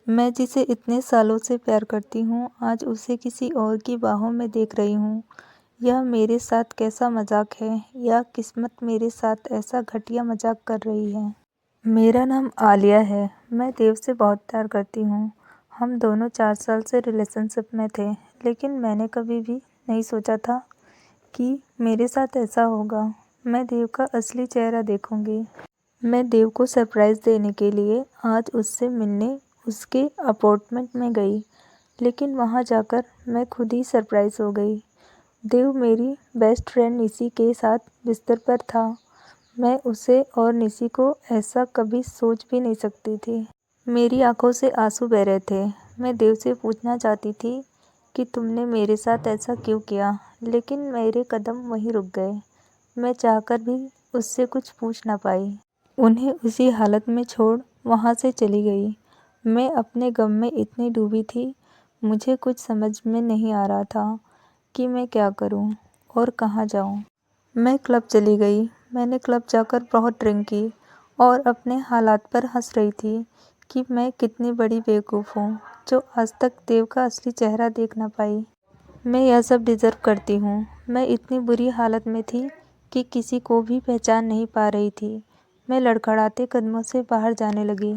मैं जिसे इतने सालों से प्यार करती हूँ, आज उसे किसी और की बाहों में देख रही हूँ। यह मेरे साथ कैसा मजाक है, या किस्मत मेरे साथ ऐसा घटिया मजाक कर रही है। मेरा नाम आलिया है। मैं देव से बहुत प्यार करती हूँ। हम दोनों 4 साल से रिलेशनशिप में थे, लेकिन मैंने कभी भी नहीं सोचा था कि मेरे साथ ऐसा होगा। मैं देव का असली चेहरा देखूंगी। मैं देव को सरप्राइज़ देने के लिए आज उससे मिलने उसके अपार्टमेंट में गई, लेकिन वहाँ जाकर मैं खुद ही सरप्राइज़ हो गई। देव मेरी बेस्ट फ्रेंड निशी के साथ बिस्तर पर था। मैं उसे और निशी को ऐसा कभी सोच भी नहीं सकती थी। मेरी आंखों से आंसू बह रहे थे। मैं देव से पूछना चाहती थी कि तुमने मेरे साथ ऐसा क्यों किया, लेकिन मेरे कदम वहीं रुक गए। मैं चाहकर भी उससे कुछ पूछ ना पाई। उन्हें उसी हालत में छोड़ वहाँ से चली गई। मैं अपने गम में इतनी डूबी थी, मुझे कुछ समझ में नहीं आ रहा था कि मैं क्या करूं और कहाँ जाऊं। मैं क्लब चली गई। मैंने क्लब जाकर बहुत ड्रिंक की और अपने हालात पर हंस रही थी कि मैं कितनी बड़ी बेवकूफ़ हूँ जो आज तक देव का असली चेहरा देख ना पाई। मैं यह सब डिज़र्व करती हूँ। मैं इतनी बुरी हालत में थी कि किसी को भी पहचान नहीं पा रही थी। मैं लड़खड़ाते कदमों से बाहर जाने लगी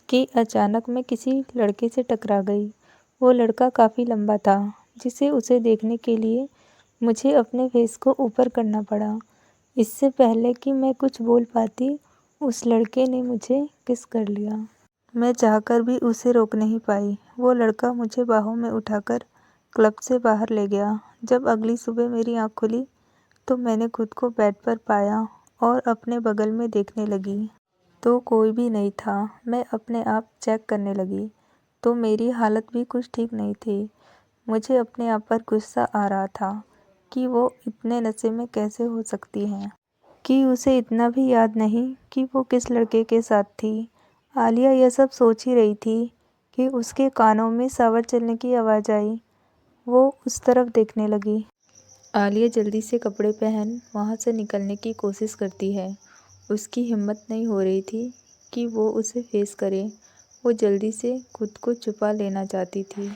कि अचानक मैं किसी लड़के से टकरा गई। वो लड़का काफ़ी लंबा था, जिसे उसे देखने के लिए मुझे अपने फेस को ऊपर करना पड़ा। इससे पहले कि मैं कुछ बोल पाती, उस लड़के ने मुझे किस कर लिया। मैं चाहकर भी उसे रोक नहीं पाई। वो लड़का मुझे बाहों में उठाकर क्लब से बाहर ले गया। जब अगली सुबह मेरी आँख खुली तो मैंने खुद को बेड पर पाया और अपने बगल में देखने लगी तो कोई भी नहीं था। मैं अपने आप चेक करने लगी तो मेरी हालत भी कुछ ठीक नहीं थी। मुझे अपने आप पर गुस्सा आ रहा था कि वो इतने नशे में कैसे हो सकती है, कि उसे इतना भी याद नहीं कि वो किस लड़के के साथ थी। आलिया यह सब सोच ही रही थी कि उसके कानों में शावर चलने की आवाज़ आई। वो उस तरफ देखने लगी। आलिया जल्दी से कपड़े पहन वहाँ से निकलने की कोशिश करती है। उसकी हिम्मत नहीं हो रही थी कि वो उसे फेस करे। वो जल्दी से खुद को छुपा लेना चाहती थी।